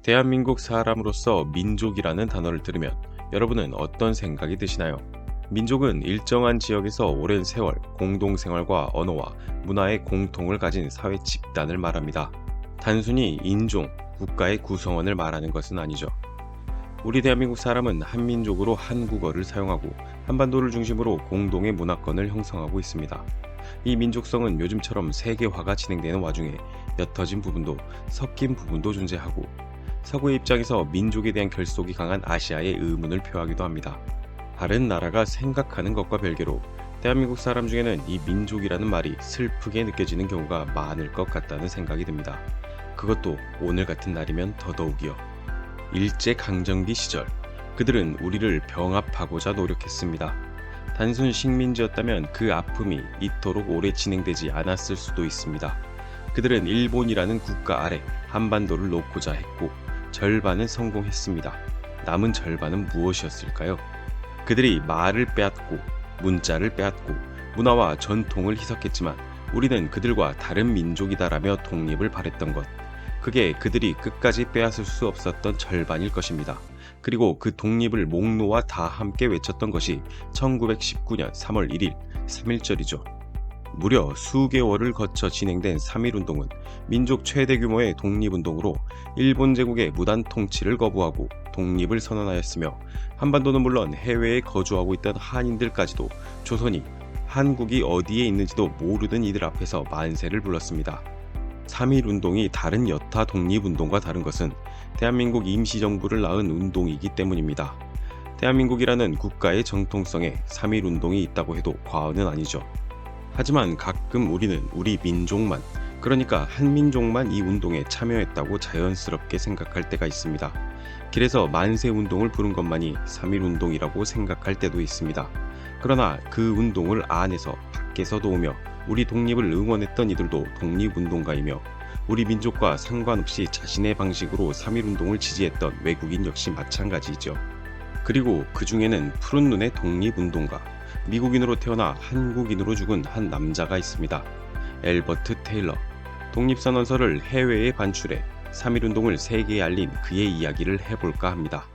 대한민국 사람으로서 민족이라는 단어를 들으면 여러분은 어떤 생각이 드시나요? 민족은 일정한 지역에서 오랜 세월 공동생활과 언어와 문화의 공통을 가진 사회 집단을 말합니다. 단순히 인종, 국가의 구성원을 말하는 것은 아니죠. 우리 대한민국 사람은 한민족으로 한국어를 사용하고 한반도를 중심으로 공동의 문화권을 형성하고 있습니다. 이 민족성은 요즘처럼 세계화가 진행되는 와중에 옅어진 부분도 섞인 부분도 존재하고 서구의 입장에서 민족에 대한 결속이 강한 아시아의 의문을 표하기도 합니다. 다른 나라가 생각하는 것과 별개로 대한민국 사람 중에는 이 민족이라는 말이 슬프게 느껴지는 경우가 많을 것 같다는 생각이 듭니다. 그것도 오늘 같은 날이면 더더욱이요. 일제강점기 시절 그들은 우리를 병합하고자 노력했습니다. 단순 식민지였다면 그 아픔이 이토록 오래 진행되지 않았을 수도 있습니다. 그들은 일본이라는 국가 아래 한반도를 놓고자 했고 절반은 성공했습니다. 남은 절반은 무엇이었을까요? 그들이 말을 빼앗고 문자를 빼앗고 문화와 전통을 희석했지만 우리는 그들과 다른 민족이다라며 독립을 바랬던 것. 그게 그들이 끝까지 빼앗을 수 없었던 절반일 것입니다. 그리고 그 독립을 목 놓아 다 함께 외쳤던 것이 1919년 3월 1일 3.1절이죠. 무려 수개월을 거쳐 진행된 3.1운동은 민족 최대 규모의 독립운동으로 일본 제국의 무단 통치를 거부하고 독립을 선언하였으며 한반도는 물론 해외에 거주하고 있던 한인들까지도 조선이 한국이 어디에 있는지도 모르던 이들 앞에서 만세를 불렀습니다. 3.1운동이 다른 여타 독립운동과 다른 것은 대한민국 임시정부를 낳은 운동이기 때문입니다. 대한민국이라는 국가의 정통성에 3.1운동이 있다고 해도 과언은 아니죠. 하지만 가끔 우리는 우리 민족만, 그러니까 한민족만 이 운동에 참여했다고 자연스럽게 생각할 때가 있습니다. 길에서 만세운동을 부른 것만이 3.1운동이라고 생각할 때도 있습니다. 그러나 그 운동을 안에서 밖에서 도우며 우리 독립을 응원했던 이들도 독립운동가이며 우리 민족과 상관없이 자신의 방식으로 3.1운동을 지지했던 외국인 역시 마찬가지이죠. 그리고 그 중에는 푸른 눈의 독립운동가, 미국인으로 태어나 한국인으로 죽은 한 남자가 있습니다. 엘버트 테일러. 독립선언서를 해외에 반출해 3.1운동을 세계에 알린 그의 이야기를 해볼까 합니다.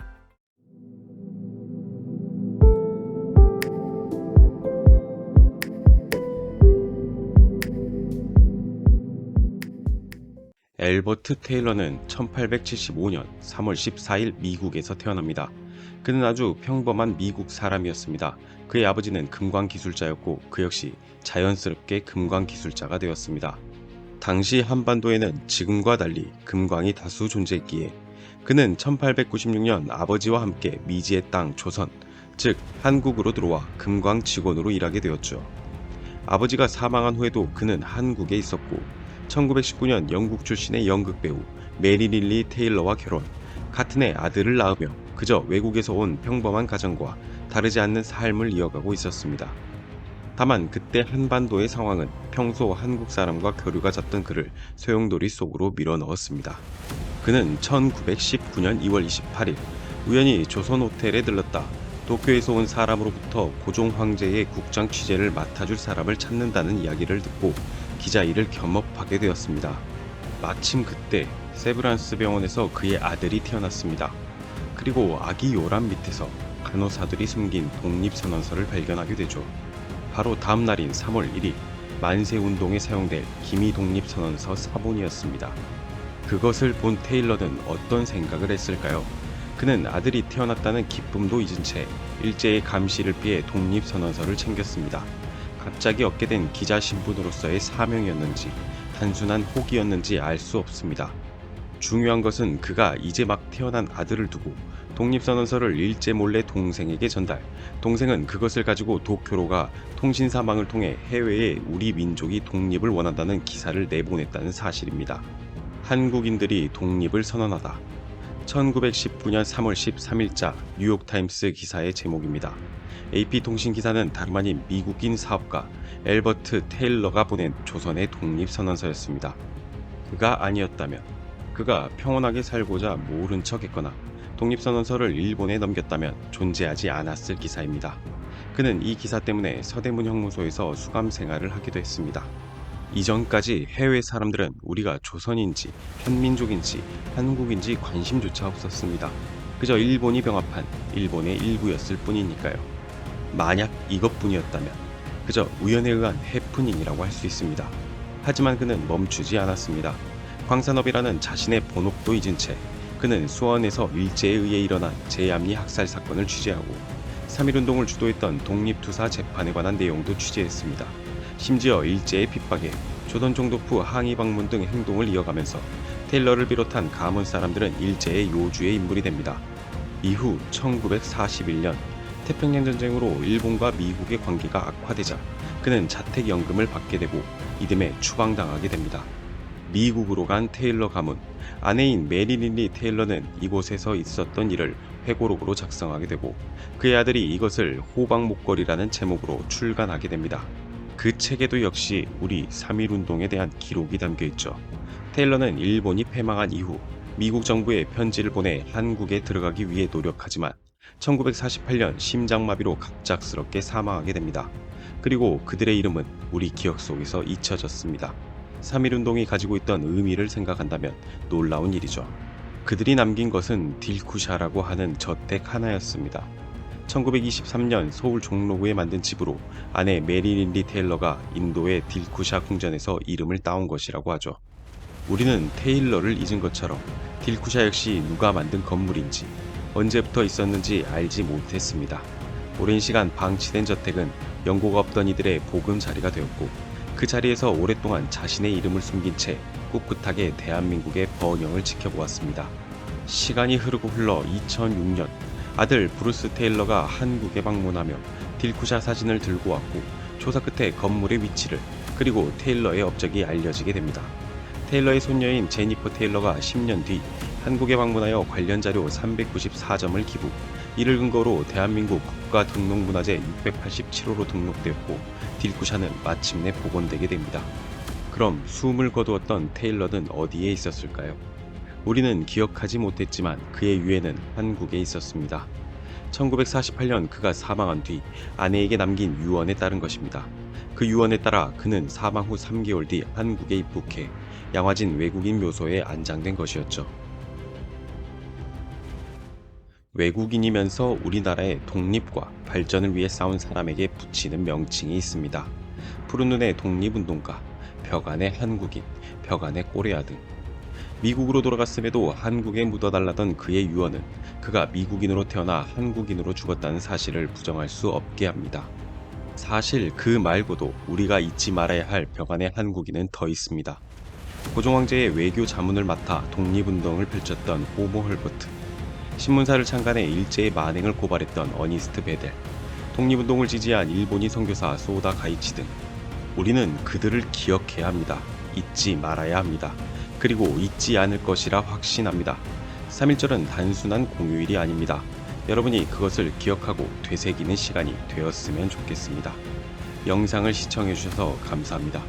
엘버트 테일러는 1875년 3월 14일 미국에서 태어납니다. 그는 아주 평범한 미국 사람이었습니다. 그의 아버지는 금광기술자였고 그 역시 자연스럽게 금광기술자가 되었습니다. 당시 한반도에는 지금과 달리 금광이 다수 존재했기에 그는 1896년 아버지와 함께 미지의 땅 조선, 즉 한국으로 들어와 금광 직원으로 일하게 되었죠. 아버지가 사망한 후에도 그는 한국에 있었고 1919년 영국 출신의 연극배우 메리 릴리 테일러와 결혼, 같은 해 아들을 낳으며 그저 외국에서 온 평범한 가정과 다르지 않는 삶을 이어가고 있었습니다. 다만 그때 한반도의 상황은 평소 한국 사람과 교류가 잦던 그를 소용돌이 속으로 밀어넣었습니다. 그는 1919년 2월 28일 우연히 조선 호텔에 들렀다 도쿄에서 온 사람으로부터 고종 황제의 국장 취재를 맡아줄 사람을 찾는다는 이야기를 듣고 기자 일을 겸업하게 되었습니다. 마침 그때 세브란스 병원에서 그의 아들이 태어났습니다. 그리고 아기 요람 밑에서 간호사들이 숨긴 독립선언서를 발견하게 되죠. 바로 다음 날인 3월 1일 만세운동에 사용될 기미독립선언서 사본이었습니다. 그것을 본 테일러는 어떤 생각을 했을까요? 그는 아들이 태어났다는 기쁨도 잊은 채 일제의 감시를 피해 독립선언서를 챙겼습니다. 갑자기 얻게 된 기자 신분으로서의 사명이었는지 단순한 호기였는지 알 수 없습니다. 중요한 것은 그가 이제 막 태어난 아들을 두고 독립선언서를 일제 몰래 동생에게 전달, 동생은 그것을 가지고 도쿄로 가 통신사망을 통해 해외에 우리 민족이 독립을 원한다는 기사를 내보냈다는 사실입니다. 한국인들이 독립을 선언하다. 1919년 3월 13일자 뉴욕타임스 기사의 제목입니다. AP통신 기사는 다름 아닌 미국인 사업가 엘버트 테일러가 보낸 조선의 독립선언서였습니다. 그가 아니었다면, 그가 평온하게 살고자 모른 척했거나 독립선언서를 일본에 넘겼다면 존재하지 않았을 기사입니다. 그는 이 기사 때문에 서대문 형무소에서 수감 생활을 하기도 했습니다. 이전까지 해외 사람들은 우리가 조선인지 한민족인지 한국인지 관심조차 없었습니다. 그저 일본이 병합한 일본의 일부였을 뿐이니까요. 만약 이것뿐이었다면 그저 우연에 의한 해프닝이라고 할 수 있습니다. 하지만 그는 멈추지 않았습니다. 광산업이라는 자신의 본업도 잊은 채 그는 수원에서 일제에 의해 일어난 제암리 학살 사건을 취재하고 3.1운동을 주도했던 독립투사 재판에 관한 내용도 취재했습니다. 심지어 일제의 핍박에 조선 총독府항의 방문 등 행동을 이어가면서 테일러를 비롯한 가문 사람들은 일제의 요주의 인물이 됩니다. 이후 1941년 태평양 전쟁으로 일본과 미국의 관계가 악화되자 그는 자택연금을 받게 되고 이듬해 추방당하게 됩니다. 미국으로 간 테일러 가문, 아내인 메리 린리 테일러는 이곳에서 있었던 일을 회고록으로 작성하게 되고 그의 아들이 이것을 호박 목걸이라는 제목으로 출간하게 됩니다. 그 책에도 역시 우리 3.1운동에 대한 기록이 담겨있죠. 테일러는 일본이 패망한 이후 미국 정부에 편지를 보내 한국에 들어가기 위해 노력하지만 1948년 심장마비로 갑작스럽게 사망하게 됩니다. 그리고 그들의 이름은 우리 기억 속에서 잊혀졌습니다. 3.1운동이 가지고 있던 의미를 생각한다면 놀라운 일이죠. 그들이 남긴 것은 딜쿠샤라고 하는 저택 하나였습니다. 1923년 서울 종로구에 만든 집으로 아내 메리 린리 테일러가 인도의 딜쿠샤 궁전에서 이름을 따온 것이라고 하죠. 우리는 테일러를 잊은 것처럼 딜쿠샤 역시 누가 만든 건물인지 언제부터 있었는지 알지 못했습니다. 오랜 시간 방치된 저택은 연고가 없던 이들의 보금자리가 되었고 그 자리에서 오랫동안 자신의 이름을 숨긴 채 꿋꿋하게 대한민국의 번영을 지켜보았습니다. 시간이 흐르고 흘러 2006년 아들 브루스 테일러가 한국에 방문하며 딜쿠샤 사진을 들고 왔고 조사 끝에 건물의 위치를 그리고 테일러의 업적이 알려지게 됩니다. 테일러의 손녀인 제니퍼 테일러가 10년 뒤 한국에 방문하여 관련 자료 394점을 기부, 이를 근거로 대한민국 국가등록문화재 687호로 등록되었고 딜쿠샤는 마침내 복원되게 됩니다. 그럼 숨을 거두었던 테일러는 어디에 있었을까요? 우리는 기억하지 못했지만 그의 유해는 한국에 있었습니다. 1948년 그가 사망한 뒤 아내에게 남긴 유언에 따른 것입니다. 그 유언에 따라 그는 사망 후 3개월 뒤 한국에 입국해 양화진 외국인 묘소에 안장된 것이었죠. 외국인이면서 우리나라의 독립과 발전을 위해 싸운 사람에게 붙이는 명칭이 있습니다. 푸른 눈의 독립운동가, 벽안의 한국인, 벽안의 꼬레아 등. 미국으로 돌아갔음에도 한국에 묻어달라던 그의 유언은 그가 미국인으로 태어나 한국인으로 죽었다는 사실을 부정할 수 없게 합니다. 사실 그 말고도 우리가 잊지 말아야 할 벽안의 한국인은 더 있습니다. 고종황제의 외교 자문을 맡아 독립운동을 펼쳤던 호모 헐버트, 신문사를 창간해 일제의 만행을 고발했던 어니스트 베델, 독립운동을 지지한 일본인 선교사 소다 가이치 등. 우리는 그들을 기억해야 합니다. 잊지 말아야 합니다. 그리고 잊지 않을 것이라 확신합니다. 3.1절은 단순한 공휴일이 아닙니다. 여러분이 그것을 기억하고 되새기는 시간이 되었으면 좋겠습니다. 영상을 시청해주셔서 감사합니다.